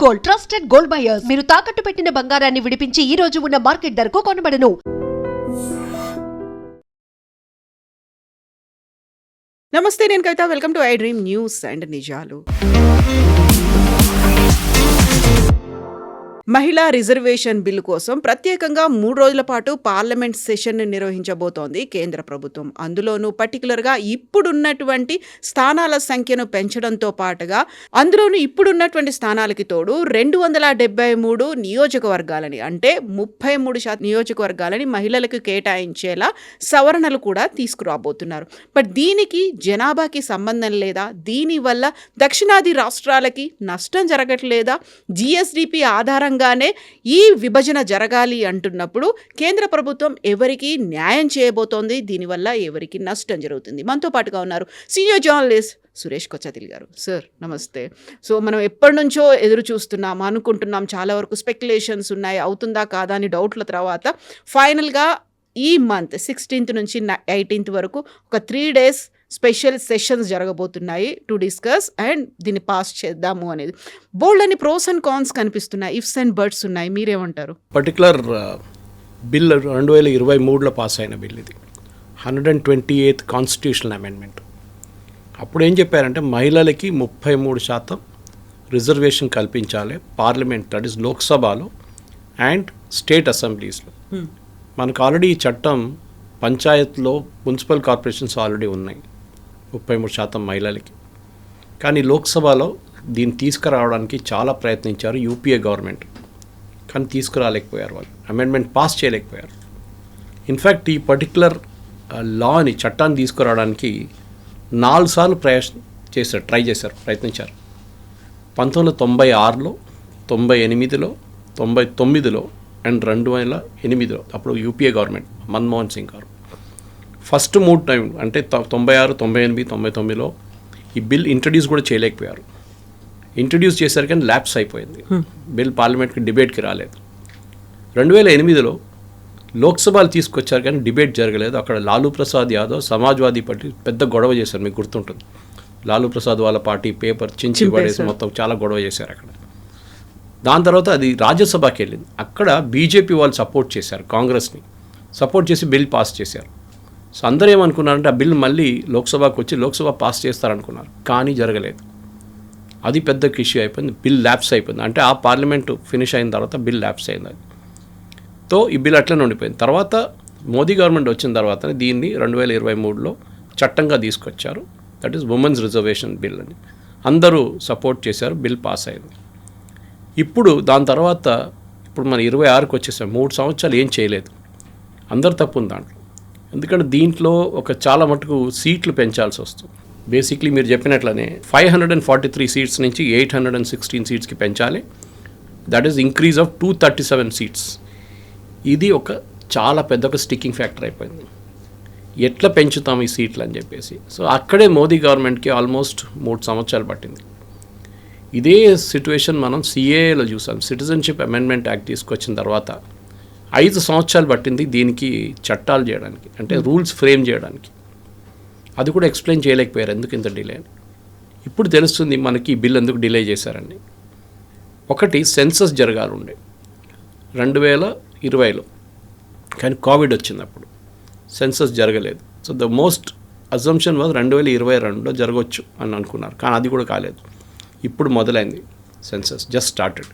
Gold, trusted gold buyers. మీరు తాకట్టు పెట్టిన బంగారాన్ని విడిపించి ఈ రోజు ఉన్న మార్కెట్ ధరకు కొనబడను. నమస్తే, నేను Kavitha. Welcome to I dream news and నిజాలు. మహిళా రిజర్వేషన్ బిల్లు కోసం ప్రత్యేకంగా 3 రోజుల పాటు పార్లమెంట్ సెషన్ నిర్వహించబోతోంది కేంద్ర ప్రభుత్వం. అందులోనూ పర్టికులర్గా ఇప్పుడున్నటువంటి స్థానాల సంఖ్యను పెంచడంతో పాటుగా ఇప్పుడున్నటువంటి స్థానాలకి తోడు 273 నియోజకవర్గాలని, అంటే 33% నియోజకవర్గాలని మహిళలకు కేటాయించేలా సవరణలు కూడా తీసుకురాబోతున్నారు. బట్ దీనికి జనాభాకి సంబంధం లేదా? దీనివల్ల దక్షిణాది రాష్ట్రాలకి నష్టం జరగట్లేదా? జిఎస్డిపి ఆధారంగా ఈ విభజన జరగాలి అంటున్నప్పుడు కేంద్ర ప్రభుత్వం ఎవరికి న్యాయం చేయబోతోంది? దీనివల్ల ఎవరికి నష్టం జరుగుతుంది? మనతో పాటుగా ఉన్నారు సీనియర్ జర్నలిస్ట్ సురేష్ కొచ్చాతిల్ గారు. సార్ నమస్తే. సో మనం ఎప్పటి నుంచో ఎదురు చూస్తున్నాం, అనుకుంటున్నాం, చాలా వరకు స్పెక్యులేషన్స్ ఉన్నాయి, అవుతుందా కాదా అని డౌట్ల తర్వాత ఫైనల్గా ఈ మంత్ 16th నుంచి 18th వరకు ఒక 3 days స్పెషల్ సెషన్స్ జరగబోతున్నాయి టు డిస్కస్ అండ్ దీన్ని పాస్ చేద్దాము అనేది. బోల్డ్ అని ప్రోస్ అండ్ కాన్స్ కనిపిస్తున్నాయి, ఇఫ్స్ అండ్ బట్స్ ఉన్నాయి. మీరేమంటారు? పర్టికులర్ బిల్ 2023లో పాస్ అయిన బిల్ ఇది, 128th కాన్స్టిట్యూషనల్ అమెండ్మెంట్. అప్పుడు ఏం చెప్పారంటే మహిళలకి 33% రిజర్వేషన్ కల్పించాలి పార్లమెంట్, దట్ ఈస్ లోక్సభలో అండ్ స్టేట్ అసెంబ్లీస్లో. మనకు ఆల్రెడీ ఈ చట్టం పంచాయత్లో, మున్సిపల్ కార్పొరేషన్స్ ఆల్రెడీ ఉన్నాయి 33% మహిళలకి. కానీ లోక్సభలో దీన్ని తీసుకురావడానికి చాలా ప్రయత్నించారు యూపీఏ గవర్నమెంట్, కానీ తీసుకురాలేకపోయారు, వాళ్ళు అమెండ్మెంట్ పాస్ చేయలేకపోయారు. ఇన్ఫ్యాక్ట్ ఈ పర్టికులర్ లాని, చట్టాన్ని తీసుకురావడానికి 4 సార్లు ప్రయత్నించారు. 1996లో, 98లో, 99లో అండ్ 2008లో, అప్పుడు యూపీఏ గవర్నమెంట్ మన్మోహన్ సింగ్ గారు ఫస్ట్ 3 టైం, అంటే 96, 98, 99లో ఈ బిల్ ఇంట్రడ్యూస్ కూడా చేయలేకపోయారు. ఇంట్రడ్యూస్ చేశారు కానీ ల్యాప్స్ అయిపోయింది బిల్, పార్లమెంట్కి డిబేట్కి రాలేదు. 2008లో లోక్సభలు తీసుకొచ్చారు కానీ డిబేట్ జరగలేదు. అక్కడ లాలూ ప్రసాద్ యాదవ్ సమాజ్వాదీ పార్టీ పెద్ద గొడవ చేశారు, మీకు గుర్తుంటుంది. లాలూ ప్రసాద్ వాళ్ళ పార్టీ పేపర్ చించి పడేసి మొత్తం చాలా గొడవ చేశారు అక్కడ. దాని తర్వాత అది రాజ్యసభకి వెళ్ళింది. అక్కడ బీజేపీ వాళ్ళు సపోర్ట్ చేశారు, కాంగ్రెస్ని సపోర్ట్ చేసి బిల్ పాస్ చేశారు. సో అందరూ ఏమనుకున్నారంటే ఆ బిల్ మళ్ళీ లోక్సభకు వచ్చి లోక్సభ పాస్ చేస్తారనుకున్నారు, కానీ జరగలేదు. అది పెద్ద ఇష్యూ అయిపోయింది, బిల్ ల్యాప్స్ అయిపోయింది. అంటే ఆ పార్లమెంటు ఫినిష్ అయిన తర్వాత బిల్ ల్యాప్స్ అయింది. అది తో ఈ బిల్ అట్లనే ఉండిపోయింది. తర్వాత మోదీ గవర్నమెంట్ వచ్చిన తర్వాత దీన్ని 2023లో చట్టంగా తీసుకొచ్చారు, that is women's reservation bill అని. అందరూ సపోర్ట్ చేశారు, బిల్ పాస్ అయింది. ఇప్పుడు దాని తర్వాత ఇప్పుడు మన 26కి వచ్చేసాం, 3 సంవత్సరాలు ఏం చేయలేదు. అందరు తప్పు ఉంది దాంట్లో. ఎందుకంటే దీంట్లో ఒక చాలా మటుకు సీట్లు పెంచాల్సి వస్తుంది. బేసిక్లీ మీరు చెప్పినట్లనే 543 సీట్స్ నుంచి 816 సీట్స్కి పెంచాలి. That is increase of 237 seats. ఇది ఒక చాలా పెద్ద ఒక స్టిక్కింగ్ ఫ్యాక్టర్ అయిపోయింది. ఎట్లా పెంచుతాం ఈ సీట్లు అని చెప్పేసి. సో అక్కడే మోదీ గవర్నమెంట్కి ఆల్మోస్ట్ 3 సంవత్సరాలు పట్టింది. ఇదే సిట్యుయేషన్ మనం సిఏఏలో చూసాం. సిటిజన్షిప్ అమెండ్మెంట్ యాక్ట్ తీసుకొచ్చిన తర్వాత 5 సంవత్సరాలు పట్టింది దీనికి చట్టాలు చేయడానికి, అంటే రూల్స్ ఫ్రేమ్ చేయడానికి. అది కూడా ఎక్స్ప్లెయిన్ చేయలేకపోయారు ఎందుకు ఇంత డిలే అని. ఇప్పుడు తెలుస్తుంది మనకి ఈ బిల్ ఎందుకు డిలే చేశారండి. ఒకటి, సెన్సస్ జరగాలి ఉండే 2020లో, కానీ కోవిడ్ వచ్చింది, అప్పుడు సెన్సస్ జరగలేదు. So the most assumption was 2022లో జరగవచ్చు అని అనుకున్నారు, కానీ అది కూడా కాలేదు. ఇప్పుడు మొదలైంది సెన్సస్, జస్ట్ స్టార్టెడ్.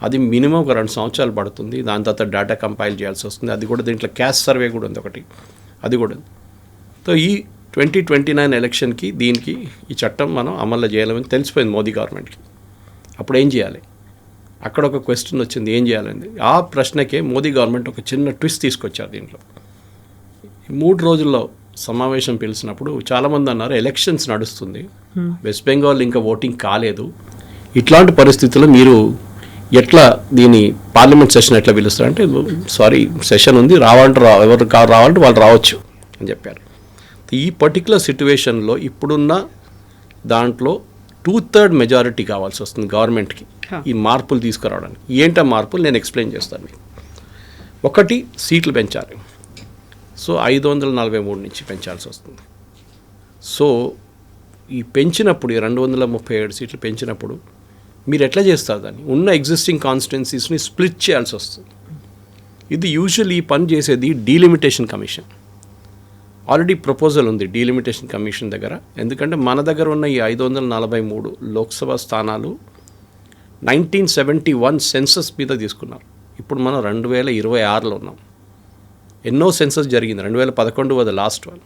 అది మినిమం ఒక 2 సంవత్సరాలు పడుతుంది. దాని తర్వాత డేటా కంపైల్ చేయాల్సి వస్తుంది. అది కూడా దీంట్లో క్యాస్ట్ సర్వే కూడా ఉంది ఒకటి, అది కూడా ఉంది. సో ఈ 2029 ఎలక్షన్కి దీనికి ఈ చట్టం మనం అమలు చేయాలని తెలిసిపోయింది మోదీ గవర్నమెంట్కి. అప్పుడు ఏం చేయాలి? అక్కడ ఒక క్వశ్చన్ వచ్చింది, ఏం చేయాలని. ఆ ప్రశ్నకే మోదీ గవర్నమెంట్ ఒక చిన్న ట్విస్ట్ తీసుకొచ్చారు దీంట్లో. 3 రోజుల్లో సమావేశం పిలిచినప్పుడు చాలామంది అన్నారు ఎలక్షన్స్ నడుస్తుంది, వెస్ట్ బెంగాల్ ఇంకా ఓటింగ్ కాలేదు, ఇట్లాంటి పరిస్థితుల్లో మీరు ఎట్లా దీని పార్లమెంట్ సెషన్ ఎట్లా పిలుస్తారంటే, సారీ సెషన్ ఉంది, ఎవరు రావాలంటే వాళ్ళు రావచ్చు అని చెప్పారు. ఈ పర్టికులర్ సిట్యువేషన్లో ఇప్పుడున్న దాంట్లో 2/3 మెజారిటీ కావాల్సి వస్తుంది గవర్నమెంట్కి ఈ మార్పులు తీసుకురావడానికి. ఏంటో మార్పులు నేను ఎక్స్ప్లెయిన్ చేస్తాను మీకు. ఒకటి, సీట్లు పెంచాలి. సో 543 నుంచి పెంచాల్సి వస్తుంది. సో ఈ పెంచినప్పుడు 237 సీట్లు పెంచినప్పుడు మీరు ఎట్లా చేస్తారు దాన్ని? ఉన్న ఎగ్జిస్టింగ్ కాన్స్టిట్యున్సీస్ని స్ప్లిట్ చేయాల్సి వస్తుంది. ఇది యూజువల్లీ ఈ పని చేసేది డీలిమిటేషన్ కమిషన్. ఆల్రెడీ ప్రపోజల్ ఉంది డీలిమిటేషన్ కమిషన్ దగ్గర. ఎందుకంటే మన దగ్గర ఉన్న ఈ 543 లోక్సభ స్థానాలు 1971 సెన్సస్ మీద తీసుకున్నారు. ఇప్పుడు మనం 2026లో ఉన్నాం. ఎన్నో సెన్సస్ జరిగింది. 2011 వాజ్ ద లాస్ట్ వన్.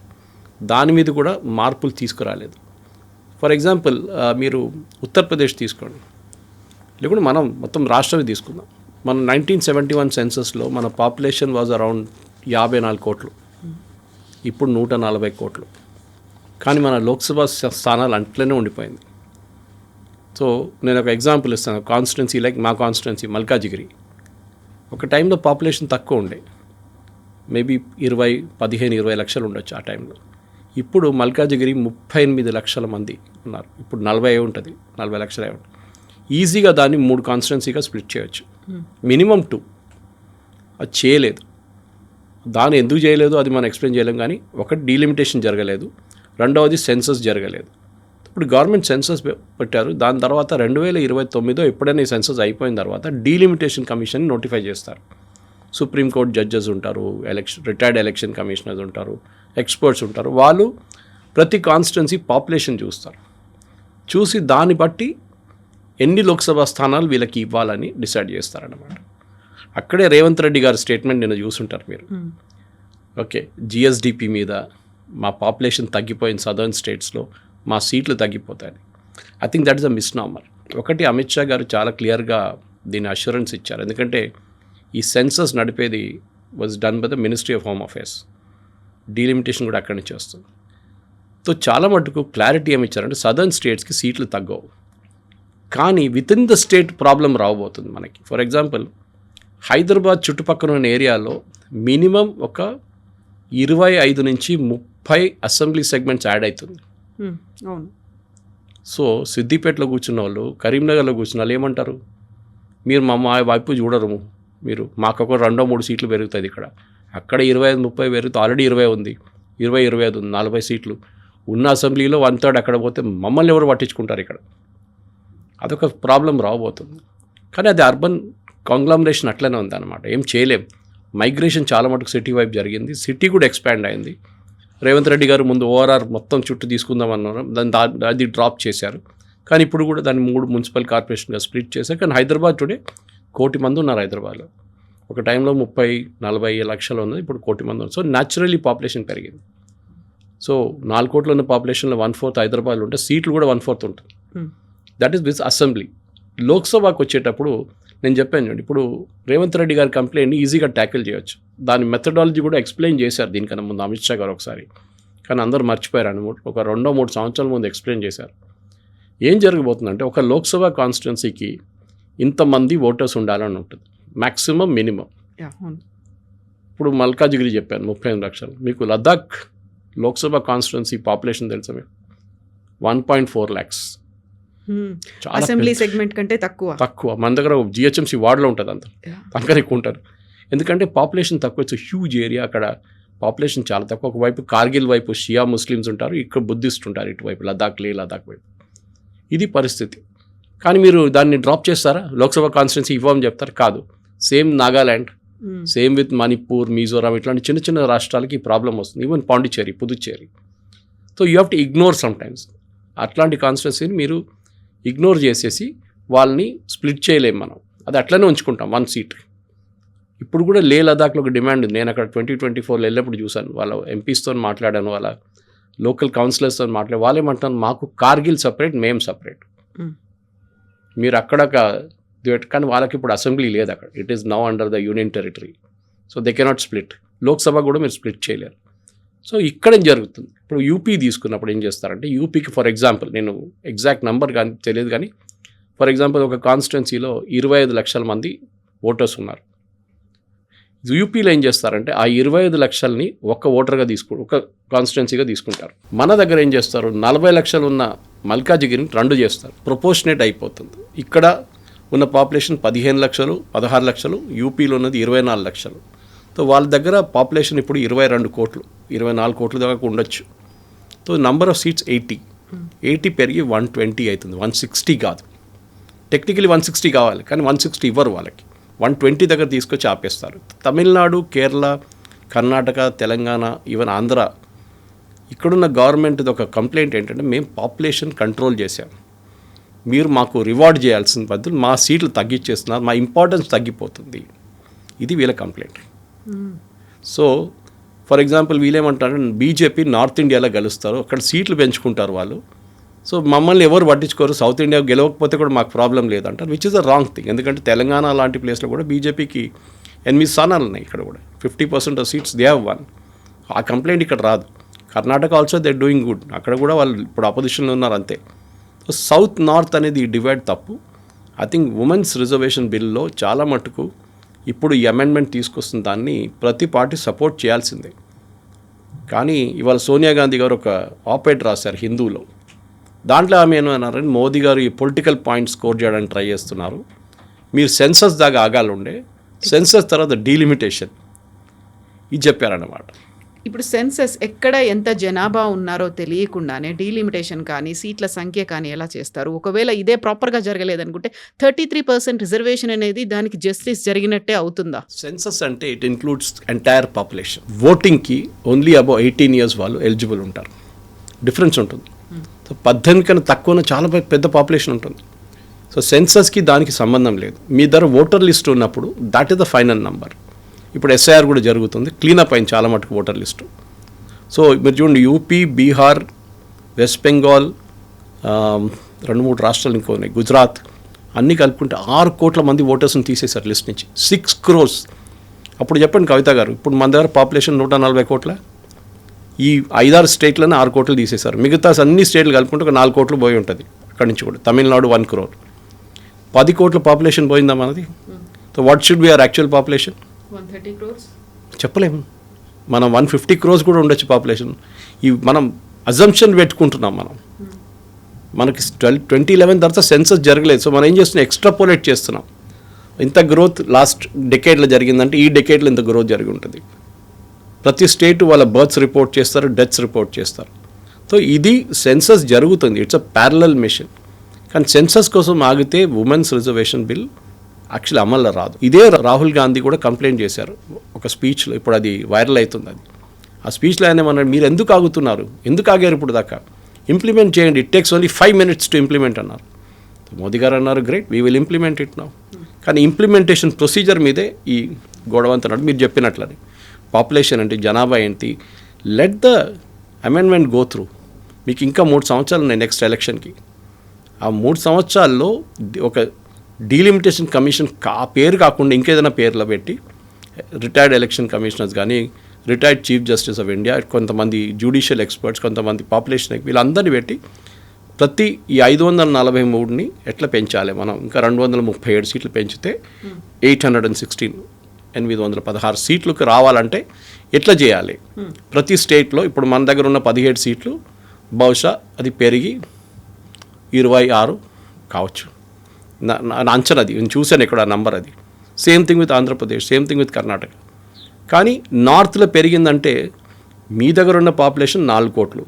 దాని మీద కూడా మార్పులు తీసుకురాలేదు. ఫర్ ఎగ్జాంపుల్ మీరు ఉత్తరప్రదేశ్ తీసుకోండి, లేకుంటే మనం మొత్తం రాష్ట్రమే తీసుకుందాం. మన 1971 సెన్సస్లో మన పాపులేషన్ వాజ్ అరౌండ్ 54 కోట్లు, ఇప్పుడు 140 కోట్లు. కానీ మన లోక్సభ స్థానాలు అంట్లోనే ఉండిపోయింది. సో నేను ఒక ఎగ్జాంపుల్ ఇస్తాను. కాన్స్టిట్యున్సీ లైక్ మా కాన్స్టిట్యున్సీ మల్కాజిగిరి, ఒక టైంలో పాపులేషన్ తక్కువ ఉండే, మేబీ 15-20 లక్షలు ఉండొచ్చు ఆ టైంలో. ఇప్పుడు మల్కాజిగిరి 38 లక్షల మంది ఉన్నారు. ఇప్పుడు 40 ఉంటుంది, 40 లక్షలే ఉంటుంది. ఈజీగా దాన్ని 3 కాన్స్టిట్యున్సీగా స్ప్లిట్ చేయొచ్చు, మినిమం 2. అది చేయలేదు. దాన్ని ఎందుకు చేయలేదు అది మనం ఎక్స్ప్లెయిన్ చేయలేం. కానీ ఒకటి డీలిమిటేషన్ జరగలేదు, రెండవది సెన్సస్ జరగలేదు. ఇప్పుడు గవర్నమెంట్ సెన్సస్ పెట్టారు. దాని తర్వాత 2029 ఎప్పుడైనా ఈ సెన్సస్ అయిపోయిన తర్వాత డీలిమిటేషన్ కమిషన్ నోటిఫై చేస్తారు. సుప్రీంకోర్టు జడ్జెస్ ఉంటారు, రిటైర్డ్ ఎలక్షన్ కమిషనర్స్ ఉంటారు, ఎక్స్పర్ట్స్ ఉంటారు. వాళ్ళు ప్రతి కాన్స్టిట్యున్సీ పాపులేషన్ చూస్తారు. చూసి దాన్ని బట్టి ఎన్ని లోక్సభ స్థానాలు వీళ్ళకి ఇవ్వాలని డిసైడ్ చేస్తారన్నమాట. అక్కడే రేవంత్ రెడ్డి గారి స్టేట్మెంట్ నిన్న చూసుంటారు మీరు. ఓకే, జిఎస్డిపి మీద మా పాపులేషన్ తగ్గిపోయిన సదర్న్ స్టేట్స్లో మా సీట్లు తగ్గిపోతాయని. I think that is a misnomer. ఒకటి, అమిత్ షా గారు చాలా క్లియర్గా దీన్ని అష్యూరెన్స్ ఇచ్చారు. ఎందుకంటే ఈ సెన్సస్ నడిపేది was done by the ministry of home affairs. Delimitation కూడా అక్కడి నుంచి వస్తుంది. సో చాలా మటుకు క్లారిటీ ఏమి ఇచ్చారంటే సదర్న్ స్టేట్స్కి సీట్లు తగ్గవు, కానీ with in the state problem రాబోతుంది మనకి. ఫర్ ఎగ్జాంపుల్, హైదరాబాద్ చుట్టుపక్కల ఉన్న ఏరియాలో మినిమం ఒక 25 నుంచి 30 అసెంబ్లీ సెగ్మెంట్స్ యాడ్ అవుతుంది. అవును. సో సిద్దిపేటలో కూర్చున్న వాళ్ళు, కరీంనగర్లో కూర్చున్న వాళ్ళు ఏమంటారు, మీరు మా వైపు చూడరు, మీరు మాకు ఒక 2-3 సీట్లు పెరుగుతుంది ఇక్కడ. అక్కడ 25-30 పెరుగుతుంది. ఆల్రెడీ 20 ఉంది, 20-25 ఉంది, 40 సీట్లు ఉన్న అసెంబ్లీలో 1/3 అక్కడ పోతే మమ్మల్ని ఎవరు పట్టించుకుంటారు ఇక్కడ? అదొక ప్రాబ్లం రాబోతుంది. కానీ అది అర్బన్ కాంగ్లామరేషన్ అట్లనే ఉంది అనమాట. ఏం చేయలేం. మైగ్రేషన్ చాలా మటుకు సిటీ వైపు జరిగింది. సిటీ కూడా ఎక్స్పాండ్ అయింది. రేవంత్ రెడ్డి గారు ముందు ఓఆర్ఆర్ మొత్తం చుట్టూ తీసుకుందాం అన్నారు, అది డ్రాప్ చేశారు. కానీ ఇప్పుడు కూడా దాన్ని 3 మున్సిపల్ కార్పొరేషన్గా స్ప్లిట్ చేశారు. కానీ హైదరాబాద్ టుడే 1 కోటి మంది ఉన్నారు హైదరాబాద్లో. ఒక టైంలో 30-40 లక్షలు ఉన్నది, ఇప్పుడు 1 కోటి మంది ఉన్నారు. సో న్యాచురల్లీ పాపులేషన్ పెరిగింది. సో 4 కోట్ల ఉన్న పాపులేషన్లో 1/4 హైదరాబాద్లో ఉంటే సీట్లు కూడా 1/4 ఉంటుంది. That is with assembly. లోక్సభకు వచ్చేటప్పుడు నేను చెప్పాను చూడండి, ఇప్పుడు రేవంత్ రెడ్డి గారి కంప్లైంట్ని ఈజీగా ట్యాకిల్ చేయొచ్చు. దాని మెథడాలజీ కూడా ఎక్స్ప్లెయిన్ చేశారు దీనికన్నా ముందు అమిత్ షా గారు ఒకసారి. కానీ అందరూ మర్చిపోయారు. ఒక 2-3 సంవత్సరాల ముందు ఎక్స్ప్లెయిన్ చేశారు. ఏం జరగబోతుందంటే, ఒక లోక్సభ కాన్స్టిట్యున్సీకి ఇంతమంది ఓటర్స్ ఉండాలని ఉంటుంది, మ్యాక్సిమం మినిమం. ఇప్పుడు మల్కాజిగిరి చెప్పాను 38 లక్షలు. మీకు లద్దాఖ్ లోక్సభ కాన్స్టిట్యున్సీ పాపులేషన్ తెలుసా మీకు? 1.4 lakhs. అసెంబ్లీ సెగ్మెంట్ కంటే తక్కువ. మన దగ్గర జిహెచ్ఎంసీ వార్డులో ఉంటుంది, అంతకన్నా ఎక్కువ ఉంటారు. ఎందుకంటే పాపులేషన్ తక్కువ. It's huge area. అక్కడ పాపులేషన్ చాలా తక్కువ. ఒకవైపు కార్గిల్ వైపు షియా ముస్లిమ్స్ ఉంటారు, ఇక్కడ బుద్ధిస్ట్ ఉంటారు ఇటువైపు లద్దాఖ్ వైపు. ఇది పరిస్థితి. కానీ మీరు దాన్ని డ్రాప్ చేస్తారా? లోక్సభ కాన్స్టిట్యున్సీ ఇవ్వమని చెప్తారు? కాదు. Same Nagaland, same with Manipur, Mizoram, ఇట్లాంటి చిన్న చిన్న రాష్ట్రాలకి ఈ ప్రాబ్లం వస్తుంది. Even Pondicherry, Puducherry. So you have to ignore some times. అట్లాంటి కాన్స్టిట్యున్సీని మీరు ఇగ్నోర్ చేసేసి వాళ్ళని స్ప్లిట్ చేయలేము మనం. అది అట్లనే ఉంచుకుంటాం 1 సీట్. ఇప్పుడు కూడా లే లదాఖ్లో ఒక డిమాండ్ ఉంది. నేను అక్కడ 2024లో వెళ్ళినప్పుడు చూశాను. వాళ్ళ ఎంపీస్తో మాట్లాడాను, వాళ్ళ లోకల్ కౌన్సిలర్స్తో మాట్లాడాను. వాళ్ళు ఏమంటారు, మాకు కార్గిల్ సపరేట్, మేము సపరేట్, మీరు అక్కడ కానీ వాళ్ళకి ఇప్పుడు అసెంబ్లీ లేదు అక్కడ. It is now under the union territory. So they cannot split. Lok Sabha కూడా మీరు స్ప్లిట్ చేయలేరు. సో ఇక్కడ ఏం జరుగుతుంది, ఇప్పుడు యూపీ తీసుకున్నప్పుడు ఏం చేస్తారంటే, యూపీకి ఫర్ ఎగ్జాంపుల్, నేను ఎగ్జాక్ట్ నెంబర్ కానీ తెలియదు, కానీ ఫర్ ఎగ్జాంపుల్ ఒక కాన్స్టిట్యున్సీలో 25 లక్షల మంది ఓటర్స్ ఉన్నారు. యూపీలో ఏం చేస్తారంటే ఆ 25 లక్షల్ని ఒక ఓటర్గా ఒక కాన్స్టిట్యున్సీగా తీసుకుంటారు. మన దగ్గర ఏం చేస్తారు, 40 లక్షలు ఉన్న మల్కాజిగిరిని 2 చేస్తారు. ప్రపోర్షనేట్ అయిపోతుంది. ఇక్కడ ఉన్న పాపులేషన్ 15 లక్షలు, 16 లక్షలు, యూపీలో ఉన్నది 24 లక్షలు. సో వాళ్ళ దగ్గర పాపులేషన్ ఇప్పుడు 22 కోట్లు, 24 కోట్ల దాకా ఉండొచ్చు. సో నంబర్ ఆఫ్ సీట్స్ 80 పెరిగి 120 అవుతుంది, 160 కాదు. టెక్నికలీ 160 కావాలి, కానీ 160 ఇవ్వరు వాళ్ళకి, 120 దగ్గర తీసుకొచ్చి ఆపేస్తారు. తమిళనాడు, కేరళ, కర్ణాటక, తెలంగాణ, ఈవెన్ ఆంధ్ర, ఇక్కడున్న గవర్నమెంట్ది ఒక కంప్లైంట్ ఏంటంటే మేము పాపులేషన్ కంట్రోల్ చేశాం, మీరు మాకు రివార్డ్ చేయాల్సిన బదులు మా సీట్లు తగ్గించేస్తున్నారు, మా ఇంపార్టెన్స్ తగ్గిపోతుంది. ఇది వీళ్ళ కంప్లైంట్. సో ఫర్ ఎగ్జాంపుల్ వీళ్ళేమంటారు, బీజేపీ నార్త్ ఇండియాలో గెలుస్తారు, అక్కడ సీట్లు పెంచుకుంటారు వాళ్ళు, సో మమ్మల్ని ఎవరు పట్టించుకోరు, సౌత్ ఇండియా గెలవకపోతే కూడా మాకు ప్రాబ్లం లేదంటారు, which is a wrong thing. ఎందుకంటే తెలంగాణ లాంటి ప్లేస్లో కూడా బీజేపీకి 8 స్థానాలు ఉన్నాయి, ఇక్కడ కూడా 50% of seats they have one. ఆ కంప్లైంట్ ఇక్కడ రాదు. Karnataka also they doing good, అక్కడ కూడా వాళ్ళు ఇప్పుడు అపోజిషన్లో ఉన్నారు అంతే. సో సౌత్ నార్త్ అనేది ఈ డివైడ్ తప్పు. ఐ థింక్ ఉమెన్స్ రిజర్వేషన్ బిల్లో చాలా మటుకు ఇప్పుడు ఈ అమెండ్మెంట్ తీసుకొస్తున్న దాన్ని ప్రతి పార్టీ సపోర్ట్ చేయాల్సిందే. కానీ ఇవాళ సోనియా గాంధీ గారు ఒక ఆపరేట్ రాశారు హిందూలో, దాంట్లో ఆమె ఏమన్నారని, మోదీ గారు ఈ పొలిటికల్ పాయింట్ స్కోర్ చేయడానికి ట్రై చేస్తున్నారు, మీరు సెన్సస్ దాకా ఆగాలుండే, సెన్సస్ తర్వాత డీలిమిటేషన్ ఇది చెప్పారన్నమాట. ఇప్పుడు సెన్సస్ ఎక్కడ ఎంత జనాభా ఉన్నారో తెలియకుండానే డీలిమిటేషన్ కానీ సీట్ల సంఖ్య కానీ ఎలా చేస్తారు? ఒకవేళ ఇదే ప్రాపర్గా జరగలేదనుకుంటే 33% రిజర్వేషన్ అనేది దానికి జస్టిస్ జరిగినట్టే అవుతుందా? సెన్సస్ అంటే ఇట్ ఇన్క్లూడ్స్ ఎంటైర్ పాపులేషన్. ఓటింగ్కి ఓన్లీ అబౌవ్ 18 years వాళ్ళు ఎలిజిబుల్ ఉంటారు. డిఫరెన్స్ ఉంటుంది. సో 18 కన్నా తక్కువ చాలా పెద్ద పాపులేషన్ ఉంటుంది. సో సెన్సస్కి దానికి సంబంధం లేదు. మీ దగ్గర ఓటర్ లిస్ట్ ఉన్నప్పుడు that is the final number. ఇప్పుడు ఎస్ఐఆర్ కూడా జరుగుతుంది, క్లీనప్ అయింది చాలా మటుకు ఓటర్ లిస్టు. సో మీరు చూడండి, యూపీ, బీహార్, వెస్ట్ బెంగాల్, 2-3 రాష్ట్రాలు ఇంకో ఉన్నాయి, గుజరాత్, అన్నీ కలుపుకుంటే 6 కోట్ల మంది ఓటర్స్ని తీసేశారు లిస్ట్ నుంచి, 6 crores. అప్పుడు చెప్పండి కవిత గారు, ఇప్పుడు మన దగ్గర పాపులేషన్ 140 కోట్ల, ఈ 5-6 స్టేట్లను 6 కోట్లు తీసేశారు. మిగతా అన్ని స్టేట్లు కలుపుకుంటే ఒక 4 కోట్లు పోయి ఉంటుంది అక్కడి నుంచి కూడా. తమిళనాడు 1 crore, 10 కోట్ల పాపులేషన్ పోయిందా మనది? So what should be our actual population? 130 crores చెప్పలేము. మనం 150 crores కూడా ఉండొచ్చు పాపులేషన్. ఈ మనం అజంప్షన్ పెట్టుకుంటున్నాం. మనకి 2011 తర్వాత సెన్సస్ జరగలేదు. సో మనం ఏం చేస్తున్నాం, ఎక్స్ట్రాపోలేట్ చేస్తున్నాం. ఇంత గ్రోత్ లాస్ట్ డెకేడ్లో జరిగిందంటే ఈ డెకేడ్లో ఇంత గ్రోత్ జరిగి ఉంటుంది. ప్రతి స్టేట్ వాళ్ళ బర్త్స్ రిపోర్ట్ చేస్తారు, డెత్స్ రిపోర్ట్ చేస్తారు. సో ఇది సెన్సస్ జరుగుతుంది, ఇట్స్ అ ప్యారలల్ మిషన్. కానీ సెన్సస్ కోసం ఆగితే ఉమెన్స్ రిజర్వేషన్ బిల్ యాక్చువల్లీ అమల్లో రాదు. ఇదే రాహుల్ గాంధీ కూడా కంప్లైంట్ చేశారు ఒక స్పీచ్లో, ఇప్పుడు అది వైరల్ అవుతుంది. అది ఆ స్పీచ్లో ఆయన ఏమన్నాడు, మీరు ఎందుకు ఆగుతున్నారు, ఎందుకు ఆగారు ఇప్పుడు దాకా, ఇంప్లిమెంట్ చేయండి, it takes only 5 minutes to implement అన్నారు. మోదీ గారు అన్నారు, great, we will implement it now. కానీ ఇంప్లిమెంటేషన్ ప్రొసీజర్ మీదే ఈ గొడవంతన్నాడు. మీరు చెప్పినట్లని పాపులేషన్ అంటే జనాభా ఏంటి, let the amendment go through. మీకు ఇంకా 3 సంవత్సరాలు ఉన్నాయి నెక్స్ట్ ఎలక్షన్కి. ఆ 3 సంవత్సరాల్లో ఒక డీలిమిటేషన్ కమిషన్ పేరు కాకుండా ఇంకేదైనా పేర్లో పెట్టి రిటైర్డ్ ఎలక్షన్ కమిషనర్స్ కానీ, retired chief justice of India, కొంతమంది జ్యుడిషియల్ ఎక్స్పర్ట్స్, కొంతమంది పాపులేషన్, వీళ్ళందరినీ పెట్టి ప్రతి ఈ 543ని ఎట్లా పెంచాలి మనం, ఇంకా 237 సీట్లు పెంచితే 816 సీట్లకు రావాలంటే ఎట్లా చేయాలి ప్రతి స్టేట్లో. ఇప్పుడు మన దగ్గర ఉన్న 17 సీట్లు బహుశా అది పెరిగి 26 కావచ్చు నా అంచనా. అది నేను చూశాను ఇక్కడ ఆ నంబర్. అది same thing with Andhra Pradesh, same thing with Karnataka. కానీ నార్త్లో పెరిగిందంటే మీ దగ్గర ఉన్న పాపులేషన్ 4 కోట్లు,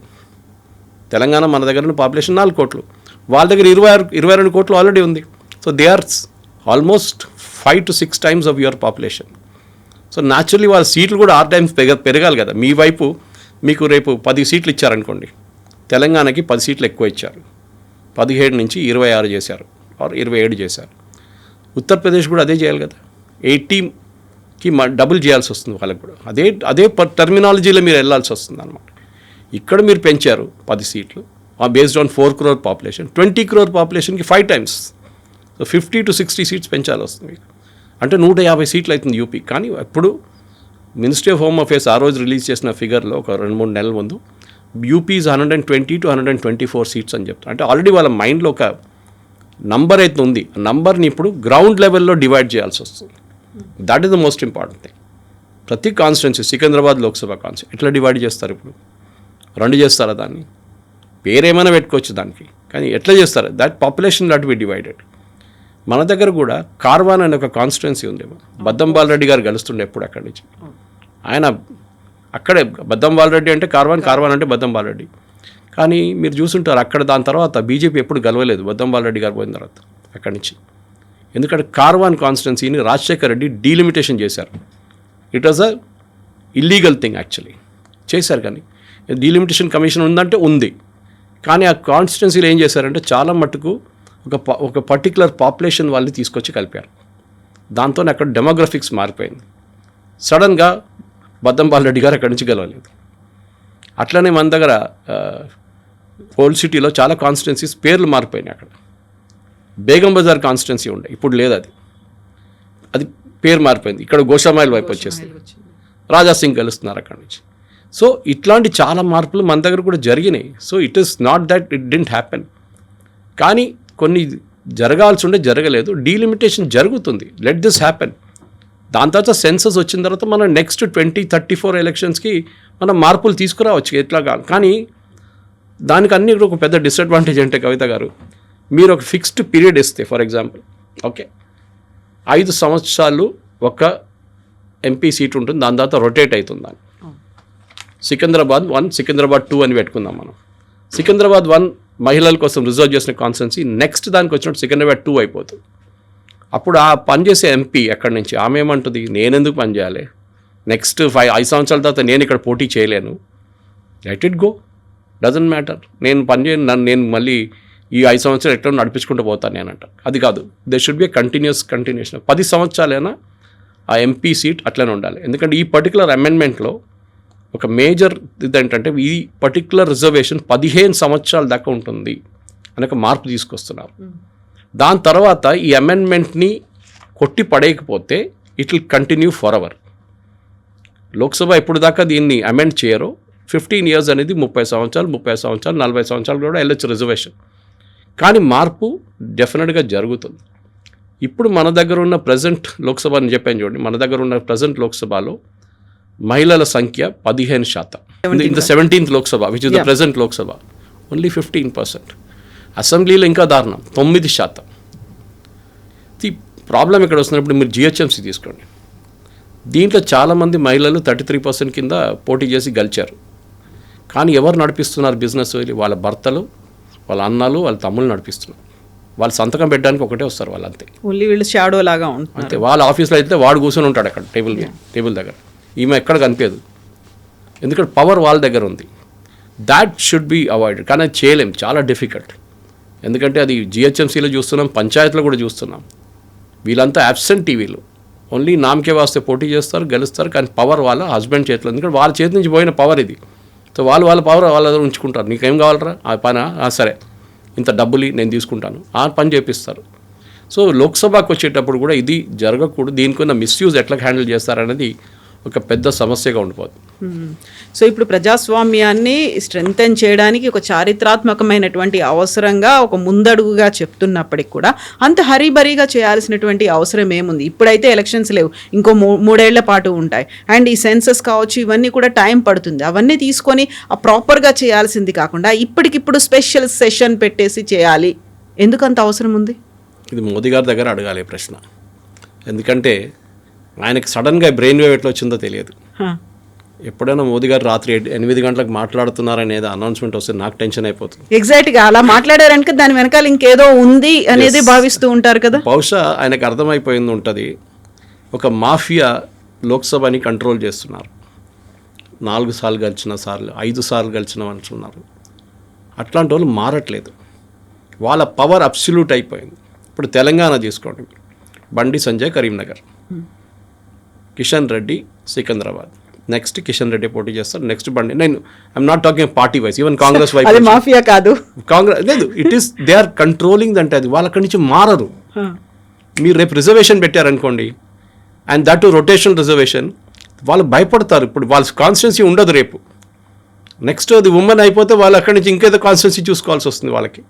తెలంగాణ మన దగ్గర ఉన్న పాపులేషన్ 4 కోట్లు, వాళ్ళ దగ్గర 22 కోట్లు ఆల్రెడీ ఉంది. So they are almost 5 to 6 times of your population. So naturally వాళ్ళ సీట్లు కూడా 6 times పెరగాలి కదా. మీ వైపు మీకు రేపు 10 సీట్లు ఇచ్చారనుకోండి, తెలంగాణకి 10 సీట్లు ఎక్కువ ఇచ్చారు, 17 నుంచి 26 చేశారు, ఆర్ 27 చేశారు. ఉత్తరప్రదేశ్ కూడా అదే చేయాలి కదా, 80కి డబుల్ చేయాల్సి వస్తుంది వాళ్ళకి కూడా. అదే టర్మినాలజీలో మీరు వెళ్ళాల్సి వస్తుంది అనమాట. ఇక్కడ మీరు పెంచారు 10 సీట్లు based on 4 crore population, 20 crore పాపులేషన్కి 5 times. So 50 to 60 seats పెంచాలి వస్తుంది మీకు. అంటే 150 సీట్లు అవుతుంది యూపీ. కానీ ఇప్పుడు మినిస్ట్రీ ఆఫ్ హోమ్ అఫేర్స్ ఆ రోజు రిలీజ్ చేసిన ఫిగర్లో ఒక 2-3 నెలల ముందు యూపీస్ 120 to 124 సీట్స్ అని చెప్తారు. అంటే ఆల్రెడీ వాళ్ళ మైండ్లో ఒక నంబర్ అయితే ఉంది. ఆ నంబర్ని ఇప్పుడు గ్రౌండ్ లెవెల్లో డివైడ్ చేయాల్సి వస్తుంది. That is the most important thing. ప్రతి కాన్స్టిట్యున్సీ, సికింద్రాబాద్ లోక్సభ కాన్స్టిట్యూన్సీ ఎట్లా డివైడ్ చేస్తారు ఇప్పుడు? 2 చేస్తారా దాన్ని? పేరేమైనా పెట్టుకోవచ్చు దానికి, కానీ ఎట్లా చేస్తారు? That population that be divided. మన దగ్గర కూడా కార్వాన్ అనే ఒక కాన్స్టిట్యున్సీ ఉంది. బద్దంబాల్ రెడ్డి గారు గెలుస్తుండే ఎప్పుడు అక్కడి నుంచి. ఆయన అక్కడే బద్దంబాల్ రెడ్డి అంటే కార్వాన్ అంటే బద్దంబాల్ రెడ్డి. కానీ మీరు చూసుంటారు అక్కడ దాని తర్వాత బీజేపీ ఎప్పుడు గెలవలేదు బద్దంబాల్ రెడ్డి గారు పోయిన తర్వాత. అక్కడి నుంచి. ఎందుకంటే కార్వాన్ కాన్స్టిట్యున్సీని రాజశేఖర్ రెడ్డి డీలిమిటేషన్ చేశారు. It was a illegal thing actually చేశారు. కానీ డీలిమిటేషన్ కమిషన్ ఉందంటే ఉంది, కానీ ఆ కాన్స్టిట్యున్సీలో ఏం చేశారంటే చాలా మట్టుకు ఒక పర్టికులర్ పాపులేషన్ వాళ్ళని తీసుకొచ్చి కలిపారు. దాంతో అక్కడ డెమోగ్రఫిక్స్ మారిపోయింది. సడన్గా బద్దంపాల్ రెడ్డి గారు అక్కడి నుంచి గెలవలేదు. అట్లనే మన దగ్గర ఓల్డ్ సిటీలో చాలా కాన్స్టిట్యున్సీస్ పేర్లు మారిపోయినాయి. అక్కడ బేగం బజార్ కాన్స్టిట్యున్సీ ఉండే, ఇప్పుడు లేదు. అది పేరు మారిపోయింది. ఇక్కడ గోషామాయిల్ వైపు వచ్చేసింది. రాజా సింగ్ గెలుస్తున్నారు అక్కడి నుంచి. సో ఇట్లాంటి చాలా మార్పులు మన దగ్గర కూడా జరిగినాయి. So it is not that it didn't happen. కానీ కొన్ని జరగాల్సి ఉండే జరగలేదు. డీలిమిటేషన్ జరుగుతుంది. Let this happen. దాని తర్వాత సెన్సస్ వచ్చిన తర్వాత మనం నెక్స్ట్ 2034 ఎలక్షన్స్కి మనం మార్పులు తీసుకురావచ్చు ఎట్లా. కానీ దానికి అన్ని ఒక పెద్ద డిసడ్వాంటేజ్ అంటే కవిత గారు, మీరు ఒక ఫిక్స్డ్ పీరియడ్ ఇస్తే, ఫర్ ఎగ్జాంపుల్ ఓకే 5 సంవత్సరాలు ఒక ఎంపీ సీట్ ఉంటుంది, దాని తర్వాత రొటేట్ అవుతుంది. దాన్ని సికింద్రాబాద్ 1, సికింద్రాబాద్ 2 అని పెట్టుకుందాం మనం. సికింద్రాబాద్ 1 మహిళల కోసం రిజర్వ్ చేసిన కాన్స్టిట్యున్సీ, నెక్స్ట్ దానికి వచ్చినట్టు సికింద్రాబాద్ 2 అయిపోతుంది. అప్పుడు ఆ పనిచేసే ఎంపీ ఎక్కడి నుంచి ఆమె ఏమంటుంది, నేనెందుకు పని చేయాలి, నెక్స్ట్ 5 సంవత్సరాల తర్వాత నేను ఇక్కడ పోటీ చేయలేను, let it go, doesn't matter, నేను పని చేయను, నేను మళ్ళీ ఈ 5 సంవత్సరాలు ఎట్లా నడిపించుకుంటూ పోతాను నేనంట. అది కాదు, దే షుడ్ బి కంటిన్యూషన్. 10 సంవత్సరాలైనా ఆ ఎంపీ సీట్ అట్లనే ఉండాలి. ఎందుకంటే ఈ పర్టికులర్ అమెండ్మెంట్లో ఒక మేజర్ ఇదేంటంటే ఈ పర్టికులర్ రిజర్వేషన్ 15 సంవత్సరాల దాకా ఉంటుంది అని ఒక మార్పు తీసుకొస్తున్నారు. దాని తర్వాత ఈ అమెండ్మెంట్ని కొట్టి పడేయకపోతే it will continue forever. Lok Sabha ఎప్పుడు దాకా దీన్ని అమెండ్ చేయరో 15 years అనేది 30 సంవత్సరాలు, 40 సంవత్సరాలు కూడా వెళ్ళొచ్చు రిజర్వేషన్. కానీ మార్పు డెఫినెట్గా జరుగుతుంది. ఇప్పుడు మన దగ్గర ఉన్న ప్రజెంట్ లోక్సభ అని చెప్పాను చూడండి, మన దగ్గర ఉన్న ప్రజెంట్ లోక్సభలో మహిళల సంఖ్య 15%. In the 17th Lok Sabha which is the present Lok Sabha only 15%. అసెంబ్లీలో ఇంకా దారుణం 9%. ఈ ప్రాబ్లం ఇక్కడ వస్తున్నప్పుడు మీరు జిహెచ్ఎంసీ తీసుకోండి, దీంట్లో చాలామంది మహిళలు 33% కింద పోటీ చేసి గెలిచారు. కానీ ఎవరు నడిపిస్తున్నారు బిజినెస్? వాళ్ళ భర్తలు, వాళ్ళ అన్నలు, వాళ్ళ తమ్ముళ్ళు నడిపిస్తున్నారు. వాళ్ళు సంతకం పెట్టడానికి ఒకటే వస్తారు వాళ్ళు, అంతే. ఓన్లీ వీళ్ళు షాడో లాగా ఉంటుంది అంతే. వాళ్ళ ఆఫీస్లో అయితే వాడు కూర్చొని ఉంటాడు అక్కడ టేబుల్ దగ్గర, ఈమె ఎక్కడ కనిపించదు. ఎందుకంటే పవర్ వాళ్ళ దగ్గర ఉంది. That should be avoided. కానీ అది చేయలేం, చాలా డిఫికల్ట్. ఎందుకంటే అది జిహెచ్ఎంసీలో చూస్తున్నాం, పంచాయతీలో కూడా చూస్తున్నాం. వీళ్ళంతా అబ్సెంట్ టీవీలు, ఓన్లీ నామకే వాస్తే పోటీ చేస్తారు, గెలుస్తారు. కానీ పవర్ వాళ్ళ హస్బెండ్ చేతిలో, ఎందుకంటే వాళ్ళ చేతి నుంచి పోయిన పవర్ ఇది. సో వాళ్ళ పవర్ వాళ్ళ దగ్గర ఉంచుకుంటారు. నీకేం కావాలరా ఆ పని, సరే ఇంత డబ్బులు నేను తీసుకుంటాను, ఆ పని చేపిస్తారు. సో లోక్సభకు వచ్చేటప్పుడు కూడా ఇది జరగకూడదు. దీనికి ఉన్న మిస్యూజ్ ఎట్లా హ్యాండిల్ చేస్తారనేది ఒక పెద్ద సమస్యగా ఉండిపోతుంది. సో ఇప్పుడు ప్రజాస్వామ్యాన్ని స్ట్రెంగ్తెన్ చేయడానికి ఒక చారిత్రాత్మకమైనటువంటి అవసరంగా ఒక ముందడుగుగా చెప్తున్నప్పటికి కూడా అంత హరీబరీగా చేయాల్సినటువంటి అవసరం ఏముంది? ఇప్పుడైతే ఎలక్షన్స్ లేవు, ఇంకో 3 ఏళ్ల పాటు ఉంటాయి. అండ్ ఈ సెన్సస్ కావచ్చు, ఇవన్నీ కూడా టైం పడుతుంది. అవన్నీ తీసుకొని ఆ ప్రాపర్గా చేయాల్సింది కాకుండా ఇప్పటికిప్పుడు స్పెషల్ సెషన్ పెట్టేసి చేయాలి, ఎందుకంత అవసరం ఉంది? ఇది మోదీ గారి దగ్గర అడగాలి ప్రశ్న. ఎందుకంటే ఆయనకి సడన్గా బ్రెయిన్ వేవ్ ఎట్లా వచ్చిందో తెలియదు. ఎప్పుడైనా మోదీ గారు రాత్రి 8 గంటలకు మాట్లాడుతున్నారనేది అనౌన్స్మెంట్ వస్తే నాకు టెన్షన్ అయిపోతుంది. ఎగ్జాక్ట్గా అలా మాట్లాడారనుక దాని వెనకాల ఇంకేదో ఉంది అనేది భావిస్తూ ఉంటారు కదా. బహుశా ఆయనకు అర్థమైపోయింది ఉంటుంది, ఒక మాఫియా లోక్సభని కంట్రోల్ చేస్తున్నారు. 4 సార్లు గెలిచిన సార్లు, 5 సార్లు గెలిచిన అంటున్నారు. అట్లాంటి వాళ్ళు మారట్లేదు. వాళ్ళ పవర్ అబ్సల్యూట్ అయిపోయింది. ఇప్పుడు తెలంగాణ తీసుకోండి, బండి సంజయ్ కరీంనగర్, కిషన్ రెడ్డి సికింద్రాబాద్, నెక్స్ట్ కిషన్ రెడ్డి పోటీ చేస్తారు, నెక్స్ట్ బండి. నేను I'm not talking party wise, even Congress వైపు. అది మాఫియా కాదు, కాంగ్రెస్ లేదు, it is they are controlling. అంటే అది వాళ్ళ అక్కడి నుంచి మారరు. మీరు రేపు రిజర్వేషన్ పెట్టారనుకోండి, and that to rotation reservation, వాళ్ళు భయపడతారు. ఇప్పుడు వాళ్ళ కాన్స్టిట్యున్సీ ఉండదు రేపు. నెక్స్ట్ అది ఉమెన్ అయిపోతే వాళ్ళు అక్కడి నుంచి ఇంకేదో కాన్స్టిట్యున్సీ చూసుకోవాల్సి వస్తుంది వాళ్ళకి.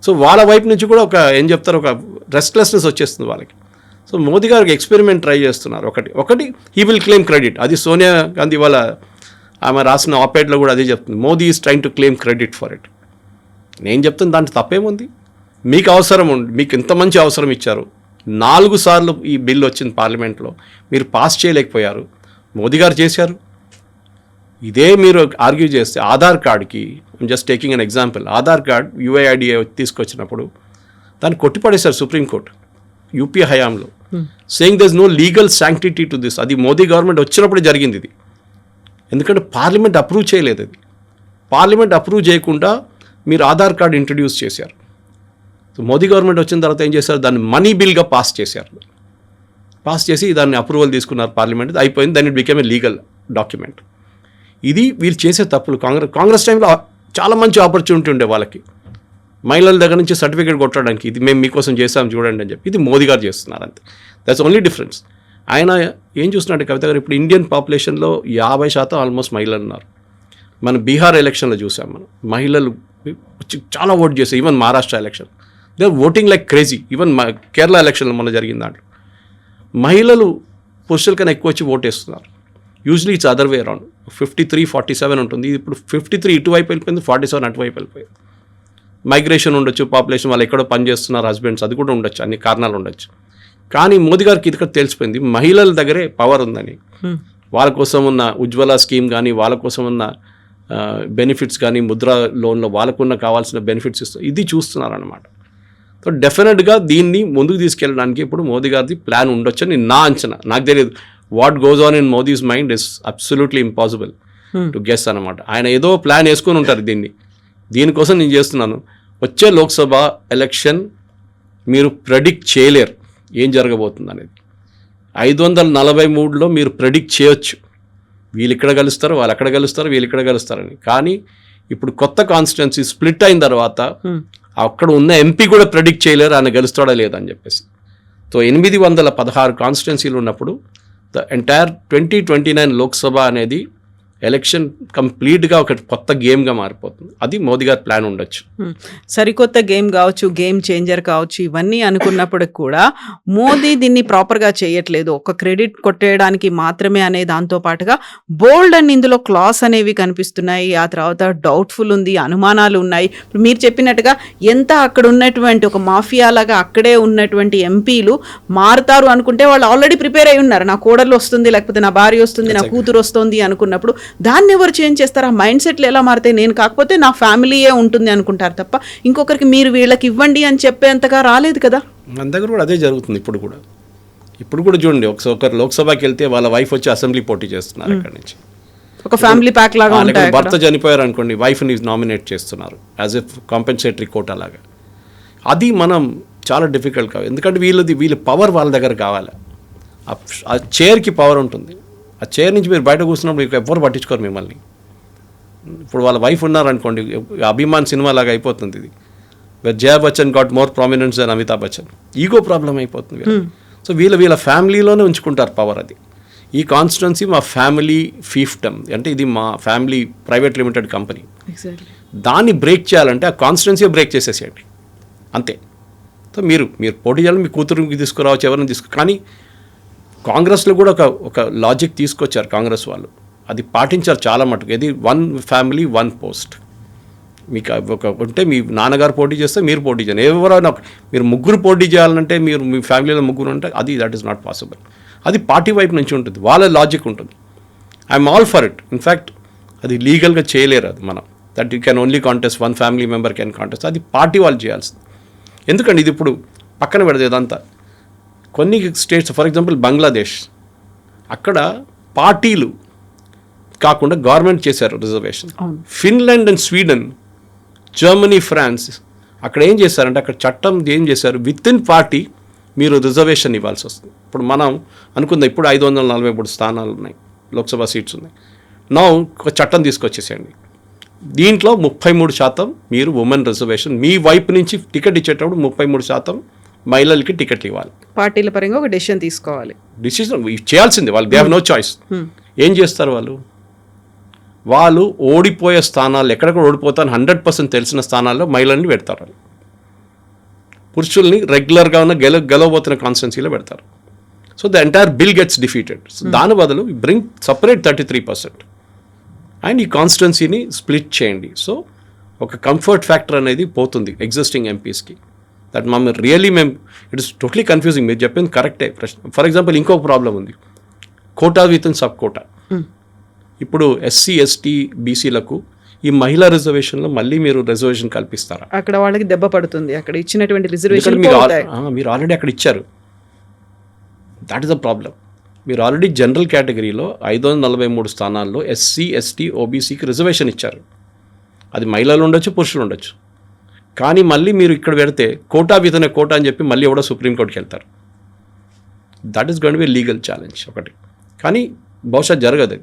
సో వాళ్ళ వైపు నుంచి కూడా ఒక ఏం చెప్తారు, ఒక రెస్ట్లెస్నెస్ వచ్చేస్తుంది వాళ్ళకి. సో మోదీ గారికి ఎక్స్పెరిమెంట్ ట్రై చేస్తున్నారు. ఒకటి హీ విల్ క్లెయిమ్ క్రెడిట్. అది సోనియా గాంధీ వాళ్ళ ఆమె రాసిన ఆపేడ్లో కూడా అదే చెప్తుంది, Modi is trying to claim credit for it. నేను చెప్తాను దాంట్లో తప్పేముంది? మీకు అవసరం ఉంది, మీకు ఇంత మంచి అవసరం ఇచ్చారు, 4 సార్లు ఈ బిల్ వచ్చింది పార్లమెంట్లో, మీరు పాస్ చేయలేకపోయారు, మోదీ గారు చేశారు. ఇదే మీరు ఆర్గ్యూ చేస్తే ఆధార్ కార్డ్కి, just taking an example, Aadhaar card UID తీసుకొచ్చినప్పుడు దాన్ని కొట్టిపడేశారు సుప్రీంకోర్టు యూపీఏ హయాంలో, saying there is no legal sanctity to this. అది మోదీ గవర్నమెంట్ వచ్చినప్పుడు జరిగింది ఇది. ఎందుకంటే పార్లమెంట్ అప్రూవ్ చేయలేదు. అది పార్లమెంట్ అప్రూవ్ చేయకుండా మీరు ఆధార్ కార్డు ఇంట్రడ్యూస్ చేశారు. సో మోదీ గవర్నమెంట్ వచ్చిన తర్వాత ఏం చేశారు, దాన్ని మనీ బిల్గా పాస్ చేశారు. పాస్ చేసి దాన్ని అప్రూవల్ తీసుకున్నారు పార్లమెంట్, అయిపోయింది. దాన్ని it became a legal document. ఇది వీళ్ళు చేసే తప్పులు. కాంగ్రెస్ టైంలో చాలా మంచి ఆపర్చునిటీ ఉండే వాళ్ళకి, మహిళల దగ్గర నుంచి సర్టిఫికేట్ కొట్టడానికి, ఇది మేము మీకోసం చేస్తాం చూడండి అని చెప్పి. ఇది మోదీ గారు చేస్తున్నారు అంతే. That's only difference. ఆయన ఏం చూస్తున్నాడు కవిత గారు, ఇప్పుడు ఇండియన్ పాపులేషన్లో 50% ఆల్మోస్ట్ మహిళలు ఉన్నారు. మన బీహార్ ఎలక్షన్లో చూసాం మనం, మహిళలు వచ్చి చాలా ఓట్ చేశారు. Even Maharashtra election they are voting like crazy. Even Kerala ఎలక్షన్లో మన జరిగిన దాంట్లో మహిళలు పురుషుల కన్నా ఎక్కువ వచ్చి ఓటేస్తున్నారు. Usually it's other way around. 53-47 ఉంటుంది. ఇప్పుడు 53 ఇటువైపు వెళ్ళిపోయింది, 47 అటువైపు వెళ్ళిపోయింది. మైగ్రేషన్ ఉండొచ్చు, పాపులేషన్ వాళ్ళు ఎక్కడో పనిచేస్తున్నారు హస్బెండ్స్, అది కూడా ఉండొచ్చు, అన్ని కారణాలు ఉండొచ్చు. కానీ మోదీ గారికి ఇది తెలిసిపోయింది, మహిళల దగ్గరే పవర్ ఉందని. వాళ్ళ కోసం ఉన్న ఉజ్వల స్కీమ్ కానీ, వాళ్ళ కోసం ఉన్న బెనిఫిట్స్ కానీ, ముద్రా లోన్లో వాళ్ళకున్న కావాల్సిన బెనిఫిట్స్ ఇస్తూ ఇది చూస్తున్నారన్నమాట. సో డెఫినెట్గా దీన్ని ముందుకు తీసుకెళ్ళడానికి ఇప్పుడు మోదీ గారిది ప్లాన్ ఉండొచ్చని నా అంచనా. నాకు తెలియదు, what goes on in Modi's mind is absolutely impossible to guess అనమాట. ఆయన ఏదో ప్లాన్ వేసుకొని ఉంటారు దీనికోసం నేను చేస్తున్నాను. వచ్చే లోక్సభ ఎలక్షన్ మీరు ప్రెడిక్ట్ చేయలేరు ఏం జరగబోతుంది అనేది. 543లో మీరు ప్రెడిక్ట్ చేయొచ్చు, వీళ్ళు ఇక్కడ కలుస్తారు, వాళ్ళు అక్కడ కలుస్తారు, వీళ్ళు ఇక్కడ కలుస్తారని. కానీ ఇప్పుడు కొత్త కాన్స్టిట్యున్సీ స్ప్లిట్ అయిన తర్వాత అక్కడ ఉన్న ఎంపీ కూడా ప్రెడిక్ట్ చేయలేరు ఆయన గెలుస్తాడా లేదని చెప్పేసి. సో 816 కాన్స్టిట్యున్సీలు ఉన్నప్పుడు ద ఎంటైర్ 2029 లోక్సభ అనేది ఎలక్షన్ కంప్లీట్గా ఒక కొత్త గేమ్గా మారిపోతుంది. అది మోదీ గారి ప్లాన్ ఉండొచ్చు. సరికొత్త గేమ్ కావచ్చు, గేమ్ చేంజర్ కావచ్చు, ఇవన్నీ అనుకున్నప్పటికి కూడా మోదీ దీన్ని ప్రాపర్గా చేయట్లేదు, ఒక క్రెడిట్ కొట్టేయడానికి మాత్రమే అనే దాంతో పాటుగా బోల్డ్ అని ఇందులో క్లాస్ అనేవి కనిపిస్తున్నాయి. ఆ తర్వాత డౌట్ఫుల్ ఉంది, అనుమానాలు ఉన్నాయి. ఇప్పుడు మీరు చెప్పినట్టుగా ఎంత అక్కడ ఉన్నటువంటి ఒక మాఫియా లాగా అక్కడే ఉన్నటువంటి ఎంపీలు మారుతారు అనుకుంటే వాళ్ళు ఆల్రెడీ ప్రిపేర్ అయి ఉన్నారు. నా కోడలు వస్తుంది, లేకపోతే నా భార్య వస్తుంది, నా కూతురు వస్తుంది అనుకున్నప్పుడు దాన్ని ఎవరు చేంజ్ చేస్తారు? ఆ మైండ్ సెట్లు ఎలా మారితే నేను కాకపోతే నా ఫ్యామిలీయే ఉంటుంది అనుకుంటారు తప్ప ఇంకొకరికి మీరు వీళ్ళకి ఇవ్వండి అని చెప్పేంతగా రాలేదు కదా. మన దగ్గర కూడా అదే జరుగుతుంది. ఇప్పుడు కూడా చూడండి, ఒకరు లోక్సభకి వెళ్తే వాళ్ళ వైఫ్ వచ్చి అసెంబ్లీ పోటీ చేస్తున్నారు. అక్కడి నుంచి ఒక ఫ్యామిలీ ప్యాక్ లాగా ఉంటాయి. భర్త చనిపోయారు అనుకోండి, వైఫ్ని నామినేట్ చేస్తున్నారు యాజ్ ఎ కాంపెన్సేటరీ కోటా లాగా. అది మనం చాలా డిఫికల్ట్ కావాలి, ఎందుకంటే వీళ్ళ పవర్ వాళ్ళ దగ్గర కావాలి. ఆ చైర్కి పవర్ ఉంటుంది. ఆ చైర్ నుంచి మీరు బయట కూర్చున్నప్పుడు మీకు ఎవ్వరు పట్టించుకోరు మిమ్మల్ని. ఇప్పుడు వాళ్ళ వైఫ్ ఉన్నారనుకోండి, అభిమాన్ సినిమా లాగా అయిపోతుంది ఇది. Jaya Bachchan got more prominence then Amitabh Bachchan. Ego problem అయిపోతుంది. సో వీళ్ళ ఫ్యామిలీలోనే ఉంచుకుంటారు పవర్. అది ఈ కాన్స్టిట్యున్సీ మా ఫ్యామిలీ ఫీఫ్టమ్, అంటే ఇది మా ఫ్యామిలీ ప్రైవేట్ లిమిటెడ్ కంపెనీ. దాన్ని బ్రేక్ చేయాలంటే ఆ కాన్స్టిట్యున్సీ బ్రేక్ చేసేసేయండి అంతే. సో మీరు పోటీ చేయాలి, మీ కూతురుకి తీసుకురావచ్చు, ఎవరిని కానీ కాంగ్రెస్లో కూడా ఒక లాజిక్ తీసుకొచ్చారు కాంగ్రెస్ వాళ్ళు. అది పాటించారు చాలా మటుకు. ఇది 1 ఫ్యామిలీ 1 పోస్ట్. మీకు ఉంటే మీ నాన్నగారు పోటీ చేస్తే మీరు పోటీ చేయండి. ఎవరైనా మీరు ముగ్గురు పోటీ చేయాలంటే మీరు మీ ఫ్యామిలీలో ముగ్గురు ఉంటే దట్ ఈస్ నాట్ పాసిబుల్. అది పార్టీ వైపు నుంచి ఉంటుంది, వాళ్ళ లాజిక్ ఉంటుంది. I'm all for it. In fact అది లీగల్గా చేయలేరు. అది మనం that you can only contest 1 family member can contest. అది పార్టీ వాళ్ళు చేయాల్సింది. ఎందుకంటే ఇది ఇప్పుడు పక్కన పెడదు ఇదంతా. కొన్ని స్టేట్స్, ఫర్ ఎగ్జాంపుల్ బంగ్లాదేశ్, అక్కడ పార్టీలు కాకుండా గవర్నమెంట్ చేశారు reservation. Finland and Sweden, Germany, France అక్కడ ఏం చేశారంటే అక్కడ చట్టం ఏం చేశారు, విత్ ఇన్ పార్టీ మీరు రిజర్వేషన్ ఇవ్వాల్సి వస్తుంది. ఇప్పుడు మనం అనుకుందాం, ఇప్పుడు 543 స్థానాలు ఉన్నాయి, లోక్సభ సీట్స్ ఉన్నాయి. నా ఒక చట్టం తీసుకొచ్చేసేయండి, దీంట్లో 33% మీరు ఉమెన్ రిజర్వేషన్, మీ వైపు నుంచి టికెట్ ఇచ్చేటప్పుడు 33% మహిళలకి టికెట్లు ఇవ్వాలి. పార్టీల పరంగా ఒక డెసిషన్ తీసుకోవాలి, డిసిషన్ చేయాల్సిందే వాళ్ళు. They have no choice. ఏం చేస్తారు వాళ్ళు ఓడిపోయే స్థానాలు, ఎక్కడెక్కడ ఓడిపోతాను 100% తెలిసిన స్థానాల్లో మహిళల్ని పెడతారు. పురుషుల్ని రెగ్యులర్గా ఉన్న గెలవబోతున్న కాన్స్టిట్యున్సీలో పెడతారు. So the entire bill gets defeated. So దాని బదులు బ్రింగ్ సపరేట్ 33% అండ్ ఈ కాన్స్టిట్యున్సీని స్ప్లిట్ చేయండి. సో ఒక కంఫర్ట్ ఫ్యాక్టర్ అనేది పోతుంది ఎగ్జిస్టింగ్ ఎంపీస్కి. దట్ మేము ఇట్ ఇస్ టోటలీ కన్ఫ్యూజింగ్. మీరు చెప్పింది కరెక్టే. ఫర్ ఎగ్జాంపుల్ ఇంకొక ప్రాబ్లం ఉంది, quota within sub quota. ఇప్పుడు SC, ST, BCలకు ఈ మహిళా రిజర్వేషన్లో మళ్ళీ మీరు రిజర్వేషన్ కల్పిస్తారా? అక్కడ వాళ్ళకి దెబ్బ పడుతుంది, అక్కడ ఇచ్చినటువంటి ఎందుకంటే రిజర్వేషన్ మీరు ఆల్రెడీ అక్కడ ఇచ్చారు. That is the problem. మీరు ఆల్రెడీ జనరల్ కేటగిరీలో 543 స్థానాల్లో ఎస్సీ, ఎస్టీ, ఓబీసీకి రిజర్వేషన్ ఇచ్చారు. అది మహిళలు ఉండొచ్చు, పురుషులు ఉండొచ్చు. కానీ మళ్ళీ మీరు ఇక్కడ పెడితే కోటా వితనే కోటా అని చెప్పి మళ్ళీ ఎవడో సుప్రీంకోర్టుకి వెళ్తారు. That is going to be legal challenge ఒకటి. కానీ బహుశా జరగదు.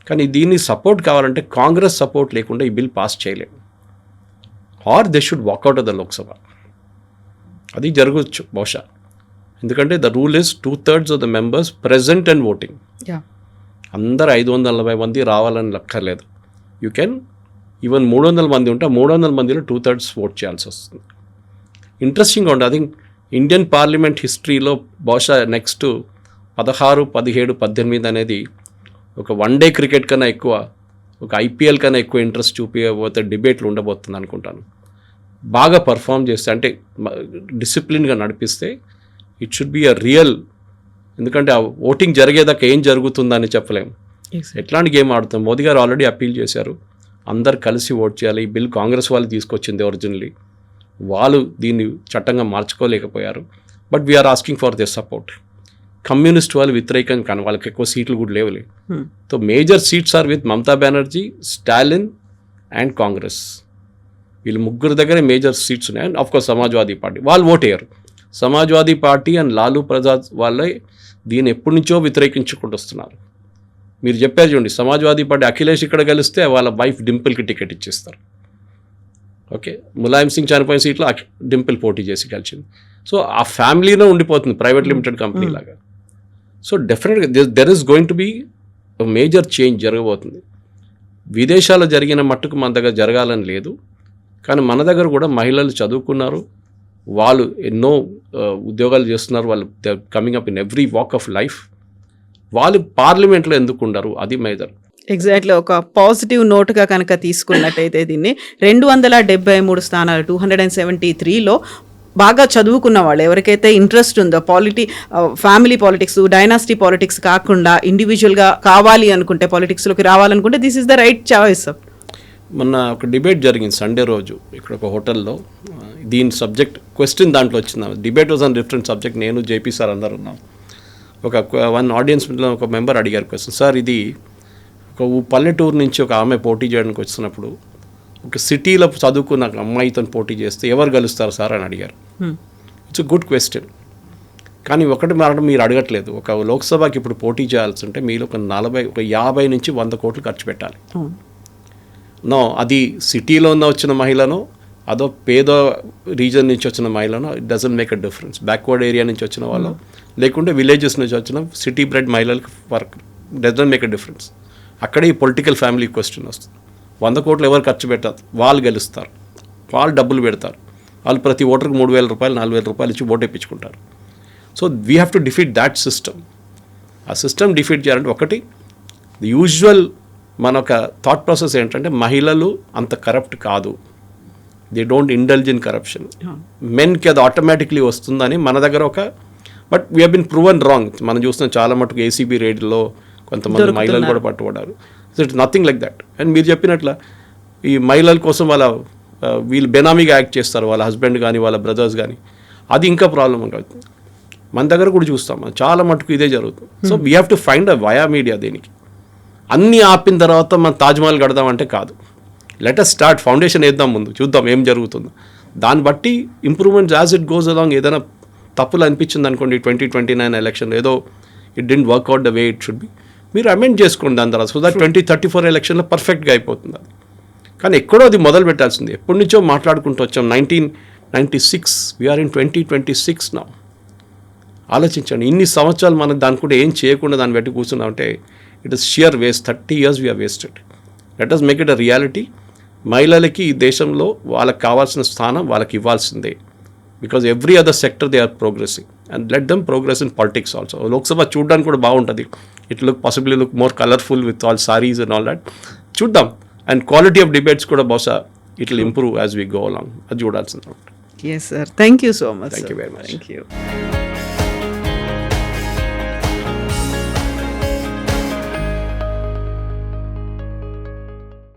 కానీ దీన్ని సపోర్ట్ కావాలంటే కాంగ్రెస్ సపోర్ట్ లేకుండా ఈ బిల్ పాస్ చేయలేము. Or they should walkout of the Lok Sabha. అది జరగవచ్చు బహుశా. ఎందుకంటే the rule is 2/3 of the members present and voting. అందరు 540 మంది రావాలని లెక్కర్లేదు. యూ కెన్ ఈవెన్ 300 మంది ఉంటే 300 మందిలో 2/3 ఓట్ చేయాల్సి వస్తుంది. ఇంట్రెస్టింగ్గా ఉంటుంది. ఐ థింక్ ఇండియన్ పార్లమెంట్ హిస్టరీలో బహుశా నెక్స్ట్ 16, 17, 18 అనేది ఒక వన్డే క్రికెట్ కన్నా ఎక్కువ, ఒక ఐపీఎల్ కన్నా ఎక్కువ ఇంట్రెస్ట్ చూపించబోతే డిబేట్లు ఉండబోతుంది అనుకుంటాను. బాగా పర్ఫామ్ చేస్తే, అంటే డిసిప్లిన్గా నడిపిస్తే it should be a real. ఎందుకంటే ఆ ఓటింగ్ జరిగేదాకా ఏం జరుగుతుందని చెప్పలేము. ఎట్లాంటి గేమ్ ఆడుతాం. మోదీ గారు ఆల్రెడీ అప్పీల్ చేశారు, అందరు కలిసి ఓట్ చేయాలి. ఈ బిల్ కాంగ్రెస్ వాళ్ళు తీసుకొచ్చింది ఒరిజినల్లీ. వాళ్ళు దీన్ని చట్టంగా మార్చుకోలేకపోయారు. But we're asking for this support. Communist వాళ్ళు వ్యతిరేకం కానీ వాళ్ళకి ఎక్కువ సీట్లు కూడా లేవులే. So major seats are with Mamata Banerjee, Stalin and Congress. వీళ్ళు ముగ్గురు దగ్గరే మేజర్ సీట్స్ ఉన్నాయి. అండ్ ఆఫ్కోర్స్ సమాజ్వాదీ పార్టీ వాళ్ళు ఓటేయరు. సమాజ్వాదీ పార్టీ అండ్ లాలూ ప్రసాద్ వాళ్ళే దీన్ని ఎప్పటి నుంచో వ్యతిరేకించుకుంటూ వస్తున్నారు. మీరు చెప్పారు చూడండి, సమాజ్వాదీ పార్టీ అఖిలేష్ ఇక్కడ గెలిస్తే వాళ్ళ వైఫ్ డింపుల్కి టికెట్ ఇచ్చేస్తారు. ఓకే, ములాయం సింగ్ చనిపోయిన సీట్లో డింపుల్ పోటీ చేసి గెలిచింది. సో ఆ ఫ్యామిలీలో ఉండిపోతుంది, ప్రైవేట్ లిమిటెడ్ కంపెనీ లాగా. సో డెఫినెట్గా there is going to be major change జరగబోతుంది. విదేశాల్లో జరిగిన మట్టుకు మన దగ్గర జరగాలని లేదు. కానీ మన దగ్గర కూడా మహిళలు చదువుకున్నారు, వాళ్ళు ఎన్నో ఉద్యోగాలు చేస్తున్నారు, వాళ్ళు coming up in every walk of life. వాళ్ళు పార్లమెంట్లో ఎందుకు ఉండరు, అది మేజర్. ఎగ్జాక్ట్లీ. ఒక పాజిటివ్ నోట్గా కనుక తీసుకున్నట్టయితే దీన్ని 273 స్థానాలు 273లో బాగా చదువుకున్న వాళ్ళు, ఎవరికైతే ఇంట్రెస్ట్ ఉందో ఫ్యామిలీ పాలిటిక్స్, డైనాసిటీ పాలిటిక్స్ కాకుండా ఇండివిజువల్గా కావాలి అనుకుంటే, పాలిటిక్స్లోకి రావాలనుకుంటే this is the right choice. మొన్న ఒక డిబేట్ జరిగింది సండే రోజు ఇక్కడ ఒక హోటల్లో. దీని సబ్జెక్ట్ క్వశ్చన్ దాంట్లో వచ్చింది. Debate was on different subject. నేను జేపీ సార్ అందరు ఉన్నాం. ఒక ఆడియన్స్లో ఒక మెంబర్ అడిగారు క్వశ్చన్, సార్ ఇది ఒక పల్లెటూరు నుంచి ఒక ఆమె పోటీ చేయడానికి వచ్చినప్పుడు ఒక సిటీలో చదువుకున్న అమ్మాయితో పోటీ చేస్తే ఎవరు గెలుస్తారు సార్ అని అడిగారు. It's a good question. కానీ ఒకటి మాట మీరు అడగట్లేదు. ఒక లోక్సభకి ఇప్పుడు పోటీ చేయాల్సి ఉంటే మీరు ఒక 50 నుంచి 100 కోట్లు ఖర్చు పెట్టాలి. నో, అది సిటీలో వచ్చిన మహిళను, అదో పేద రీజన్ నుంచి వచ్చిన మహిళను, it doesn't make a difference. Backward area నుంచి వచ్చిన వాళ్ళు, లేకుంటే విలేజెస్ నుంచి వచ్చిన సిటీ బ్రెడ్ మహిళలకు work doesn't make a difference. అక్కడే ఈ పొలిటికల్ ఫ్యామిలీ క్వశ్చన్ వస్తుంది. 100 కోట్లు ఎవరు ఖర్చు పెట్టారు, వాళ్ళు గెలుస్తారు, వాళ్ళు డబ్బులు పెడతారు, వాళ్ళు ప్రతి ఓటర్కి 3,000 రూపాయలు 4,000 రూపాయలు ఇచ్చి ఓటు వేయించుకుంటారు. So we have to defeat that system. ఆ సిస్టమ్ డిఫీట్ చేయాలంటే ఒకటి, ది యూజువల్ మన ఒక థాట్ ప్రాసెస్ ఏంటంటే మహిళలు అంత కరప్ట్ కాదు, they don't indulge in corruption. మెన్కి అది ఆటోమేటిక్లీ వస్తుందని మన దగ్గర ఒక, but we have been proven wrong. మనం చూస్తున్నాం చాలా మటుకు ఏసీబీ రేడ్లో కొంతమంది మహిళలు కూడా పట్టుబడ్డారు. So it's nothing like that. And మీరు చెప్పినట్ల ఈ మహిళల కోసం వీళ్ళు బెనామీగా యాక్ట్ చేస్తారు, వాళ్ళ హస్బెండ్ కానీ వాళ్ళ బ్రదర్స్ కానీ, అది ఇంకా ప్రాబ్లం అవుతుంది. మన దగ్గర కూడా చూస్తాం చాలా మటుకు ఇదే జరుగుతుంది. So we have to find a via media. దీనికి అన్నీ ఆపిన తర్వాత మనం తాజ్మహల్ కడదామంటే కాదు. లెట్ అస్ స్టార్ట్, ఫౌండేషన్ వేద్దాం, ముందు చూద్దాం ఏం జరుగుతుందో. దాన్ని బట్టి improvements as it goes along. ఏదైనా తప్పులు అనిపించింది అనుకోండి 2029 ఎలక్షన్ ఏదో it didn't work out the way it should be, మీరు అమెండ్ చేసుకోండి దాని తర్వాత. సో దట్ 2034 ఎలక్షన్లో పర్ఫెక్ట్గా అయిపోతుంది అది. కానీ ఎక్కడో అది మొదలు పెట్టాల్సింది. ఎప్పటి నుంచో మాట్లాడుకుంటూ వచ్చాం. 1996, వీఆర్ ఇన్ 2026 నా. ఆలోచించండి, ఇన్ని సంవత్సరాలు మనం దాని కూడా ఏం చేయకుండా దాన్ని బట్టి కూర్చున్నామంటే it is sheer waste. 30 years we're wasted. Let us make it a reality. మహిళలకి ఈ దేశంలో వాళ్ళకి కావాల్సిన స్థానం వాళ్ళకి ఇవ్వాల్సిందే. Because every other sector they are progressing and let them progress in politics also. Lok Sabha చూడడానికి కూడా బాగుంటుంది. It possibly look more colourful with all saris and all that. చూద్దాం. అండ్ క్వాలిటీ ఆఫ్ డిబేట్స్ కూడా బహుశా it will improve as we go along. అది చూడాల్సింది. Yes sir, thank you so much. Thank you very much. Thank you.